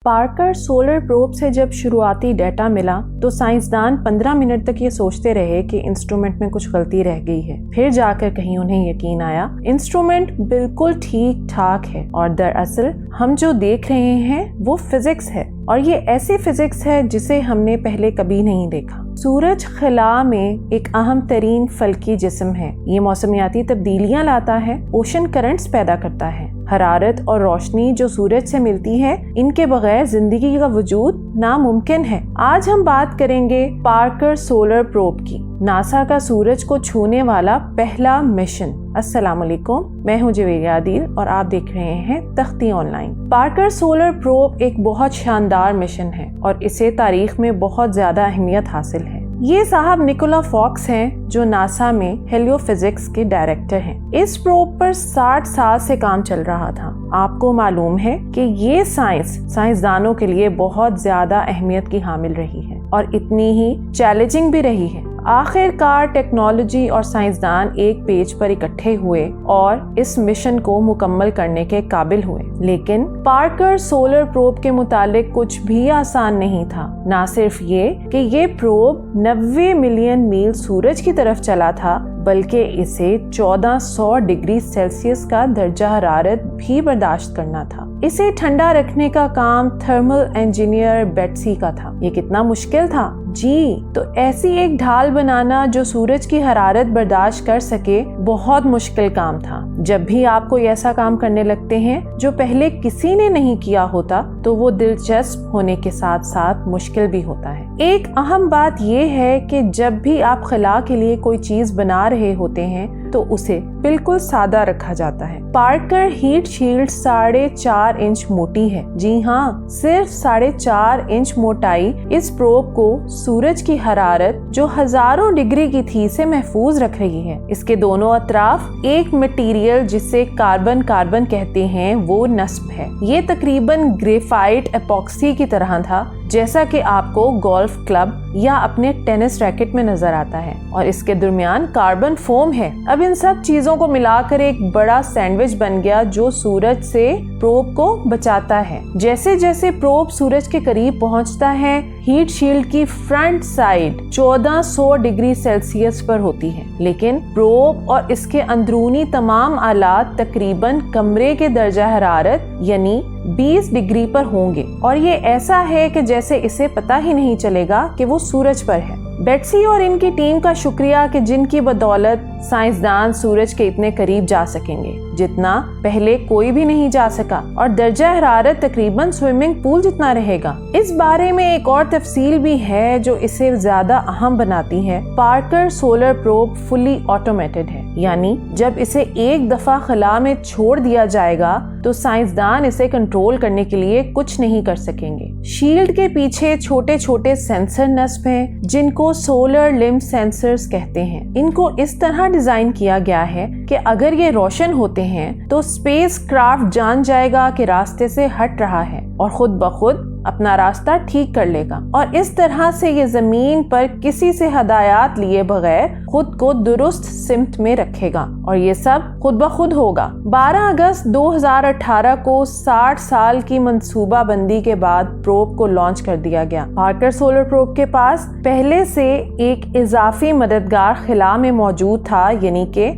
Parker solar probe से जब शुरुआती डाटा मिला तो साइंसदान 15 मिनट तक ये सोचते रहे कि इंस्ट्रूमेंट में कुछ गलती रह गई है। फिर जाकर कहीं उन्हें यकीन आया, इंस्ट्रूमेंट बिल्कुल ठीक ठाक है और दरअसल हम जो देख रहे हैं वो फिजिक्स है, और ये ऐसी फिजिक्स है जिसे हमने पहले कभी नहीं देखा। सूरज खला में एक अहम तरीन फल्की जिस्म है। ये मौसमियाती तब्दीलियां लाता है, ओशन करंट्स पैदा करता है। हरारत और रोशनी जो सूरज से मिलती है, इनके बगैर जिंदगी का वजूद नामुमकिन है। आज हम बात करेंगे पार्कर सोलर प्रोब की, नासा का सूरज को छूने वाला पहला मिशन। अस्सलाम वालेकुम, मैं हूं जवेरिया आदिल और आप देख रहे हैं तख्ती ऑनलाइन। पार्कर सोलर प्रोब एक बहुत शानदार मिशन है और इसे तारीख में बहुत ज्यादा अहमियत हासिल है। ये साहब निकोला फॉक्स हैं जो नासा में हेलियोफिजिक्स के डायरेक्टर हैं। इस प्रोब पर 60 साल से काम चल रहा था। आपको मालूम है कि ये साइंसदानों के लिए बहुत ज्यादा अहमियत की हामिल रही है और इतनी ही चैलेंजिंग भी रही है। आखिरकार टेक्नोलॉजी और साइंसदान एक पेज पर इकट्ठे हुए और इस मिशन को मुकम्मल करने के काबिल हुए। लेकिन पार्कर सोलर प्रोब के मुतालिक कुछ भी आसान नहीं था। ना सिर्फ ये कि ये प्रोब 90 मिलियन मील सूरज की तरफ चला था, बल्कि इसे 1400 डिग्री सेल्सियस का दर्जा हरारत भी बर्दाश्त करना था। इसे ठंडा रखने का काम थर्मल इंजीनियर बेट्सी का था। ये कितना मुश्किल था जी। तो ऐसी एक ढाल बनाना जो सूरज की हरारत बर्दाश्त कर सके, बहुत मुश्किल काम था। जब भी आप कोई ऐसा काम करने लगते हैं जो पहले किसी ने नहीं किया होता, तो वो दिलचस्प होने के साथ साथ मुश्किल भी होता है। एक अहम बात ये है कि जब भी आप खला के लिए कोई चीज बना रहे होते हैं तो उसे बिल्कुल सादा रखा जाता है। पार्कर हीट शील्ड 4.5 इंच मोटी है। जी हाँ, सिर्फ 4.5 इंच मोटाई इस प्रोब को सूरज की हरारत जो हजारों डिग्री की थी से महफूज रख रही है। इसके दोनों अतराफ एक मटेरियल जिसे कार्बन कहते हैं वो नस्ब है। ये तकरीबन ग्रेफाइट एपॉक्सी की तरह था, जैसा कि आपको गोल्फ क्लब या अपने टेनिस रैकेट में नजर आता है, और इसके दरमियान कार्बन फोम है। अब इन सब चीजों को मिलाकर एक बड़ा सैंडविच बन गया जो सूरज से प्रोब को बचाता है। जैसे जैसे प्रोब सूरज के करीब पहुंचता है, हीट शील्ड की फ्रंट साइड 1400 डिग्री सेल्सियस पर होती है, लेकिन प्रोब और इसके अंदरूनी तमाम आलात तकरीबन कमरे के दर्जा हरारत यानी 20 डिग्री पर होंगे, और ये ऐसा है कि जैसे इसे पता ही नहीं चलेगा कि वो सूरज पर है। बेट्सी और इनकी टीम का शुक्रिया कि जिनकी बदौलत साइंसदान सूरज के इतने करीब जा सकेंगे जितना पहले कोई भी नहीं जा सका, और दर्जा हरारत तकरीबन स्विमिंग पूल जितना रहेगा। इस बारे में एक और तफसील भी है जो इसे ज्यादा अहम बनाती है। Parker solar probe fully automated है, यानी जब इसे एक दफा खला में छोड़ दिया जाएगा तो साइंसदान इसे कंट्रोल करने के लिए कुछ नहीं कर सकेंगे। शील्ड के पीछे छोटे छोटे सेंसर नस्ब हैं जिनको सोलर लिम्ब सेंसर्स कहते हैं। इनको इस तरह डिजाइन किया गया है कि अगर ये रोशन होते हैं तो स्पेस क्राफ्ट जान जाएगा कि रास्ते से हट रहा है और खुद ब खुद अपना रास्ता ठीक कर लेगा, और इस तरह से ये जमीन पर किसी से हदायत लिए बगैर खुद को दुरुस्त सिमत में रखेगा, और ये सब खुद ब खुद होगा। 12 अगस्त 2018 को 60 साल की मंसूबा बंदी के बाद प्रोब को लॉन्च कर दिया गया। पार्कर सोलर प्रोब के पास पहले से एक इजाफी मददगार खिला में मौजूद था, यानी कि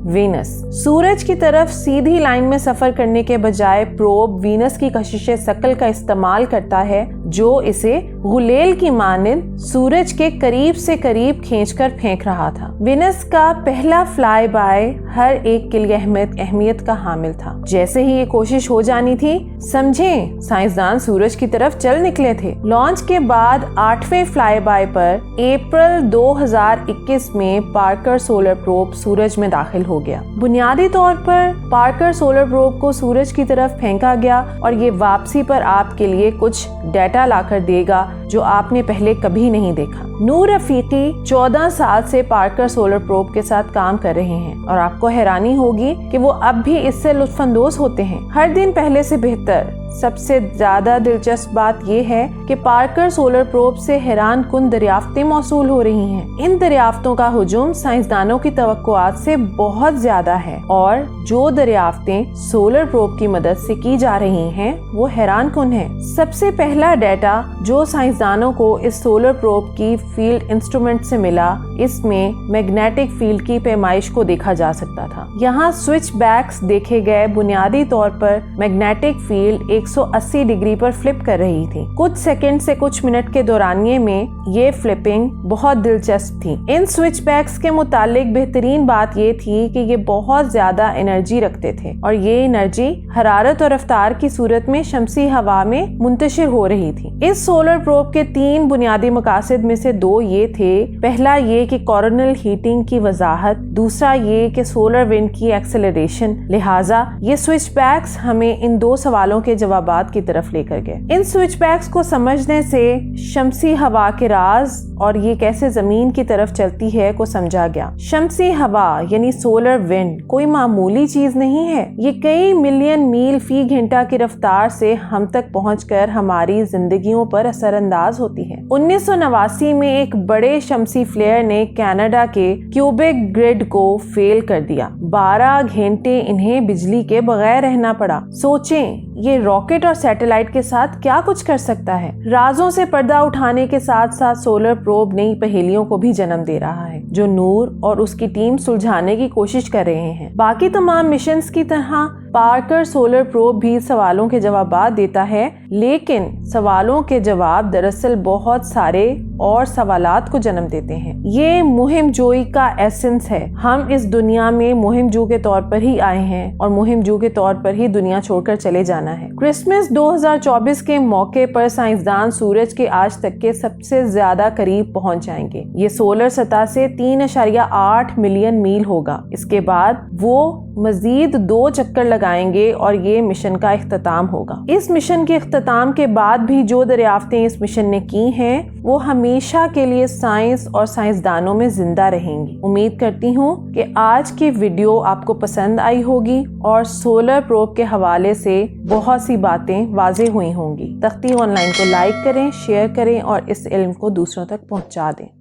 वीनस। सूरज की तरफ सीधी लाइन में सफर करने के बजाय प्रोब वीनस की कशिश शकल का इस्तेमाल करता है, जो इसे गुलेल की मानिंद सूरज के करीब से करीब खींचकर फेंक रहा था। वीनस का पहला फ्लाई बाय हर एक के लिए अहमियत का हामिल था। जैसे ही ये कोशिश हो जानी थी, समझें साइंसदान सूरज की तरफ चल निकले थे। लॉन्च के बाद 8वें फ्लाई बाय पर अप्रैल 2021 में पार्कर सोलर प्रोब सूरज में दाखिल हो गया। बुनियादी तौर पर पार्कर सोलर प्रोब को सूरज की तरफ फेंका गया और ये वापसी पर आपके लिए कुछ डाटा लाकर देगा जो आपने पहले कभी नहीं देखा। नूर रफीकी 14 साल से पार्कर सोलर प्रोब के साथ काम कर रहे हैं और आपको हैरानी होगी कि वो अब भी इससे लुत्फानंदोज होते हैं। हर दिन पहले से बेहतर سب سے زیادہ دلچسپ بات یہ ہے کہ پارکر سولر پروب سے حیران کن دریافتیں موصول ہو رہی ہیں۔ ان دریافتوں کا حجم سائنسدانوں کی توقعات سے بہت زیادہ ہے اور جو دریافتیں سولر پروب کی مدد سے کی جا رہی ہیں وہ حیران کن ہیں۔ سب سے پہلا ڈیٹا جو سائنسدانوں کو اس سولر پروب کی فیلڈ انسٹرومنٹ سے ملا، اس میں میگنیٹک فیلڈ کی پیمائش کو دیکھا جا سکتا تھا۔ یہاں سوئچ بیکس دیکھے گئے، بنیادی طور پر میگنیٹک فیلڈ 180 ڈگری پر فلپ کر رہی تھی۔ کچھ سیکنڈ سے کچھ منٹ کے دورانیے میں یہ فلپنگ بہت دلچسپ تھی۔ ان سوئچ بیکس کے متعلق بہترین بات یہ تھی کہ یہ بہت زیادہ انرجی رکھتے تھے اور یہ انرجی حرارت اور رفتار کی صورت میں شمسی ہوا میں منتشر ہو رہی تھی۔ اس سولر پروب کے 3 بنیادی مقاصد میں سے 2 یہ تھے۔ پہلا یہ کہ کورونل ہیٹنگ کی وضاحت، دوسرا یہ کہ سولر ونڈ کی ایکسلریشن۔ لہٰذا یہ سوئچ بیکس ہمیں ان 2 سوالوں کے جوابات کی طرف لے کر گئے۔ ان سوئچ بیکس کو سمجھنے سے شمسی ہوا کے راز اور یہ کیسے زمین کی طرف چلتی ہے کو سمجھا گیا۔ شمسی ہوا یعنی سولر ونڈ کوئی معمولی چیز نہیں ہے، یہ کئی ملین میل فی گھنٹہ کی رفتار سے ہم تک پہنچ کر ہماری زندگیوں پر اثر انداز ہوتی ہے۔ 1989 میں ایک بڑے شمسی فلیئر نے کینیڈا کے کیوبیک گرڈ کو فیل کر دیا۔ 12 گھنٹے انہیں بجلی کے بغیر رہنا پڑا۔ سوچیں یہ راکٹ اور سیٹلائٹ کے ساتھ کیا کچھ کر سکتا ہے۔ رازوں سے پردہ اٹھانے کے ساتھ ساتھ سولر پروب نئی پہیلیوں کو بھی جنم دے رہا ہے جو نور اور اس کی ٹیم سلجھانے کی کوشش کر رہے ہیں۔ باقی تمام مشنز کی طرح پارکر سولر پروب بھی سوالوں کے جوابات دیتا ہے، لیکن سوالوں کے جواب دراصل بہت سارے اور سوالات کو جنم دیتے ہیں۔ یہ مہم جوئی کا ایسنس ہے۔ ہم اس دنیا میں مہم جو کے طور پر ہی آئے ہیں اور مہم جو کے طور پر ہی دنیا چھوڑ کر چلے جانا ہے۔ کرسمس 2024 کے موقع پر سائنسدان سورج کے آج تک کے سب سے زیادہ قریب پہنچ جائیں گے۔ یہ سولر سطح سے 3.8 ملین میل ہوگا۔ اس کے بعد وہ مزید 2 چکر لگائیں گے اور یہ مشن کا اختتام ہوگا۔ اس مشن کے اختتام کے بعد بھی جو دریافتیں اس مشن نے کی ہیں وہ ہمیشہ کے لیے سائنس اور سائنسدانوں میں زندہ رہیں گی۔ امید کرتی ہوں کہ آج کی ویڈیو آپ کو پسند آئی ہوگی اور سولر پروب کے حوالے سے بہت سی باتیں واضح ہوئی ہوں گی۔ تختی آن لائن کو لائک کریں، شیئر کریں اور اس علم کو دوسروں تک پہنچا دیں۔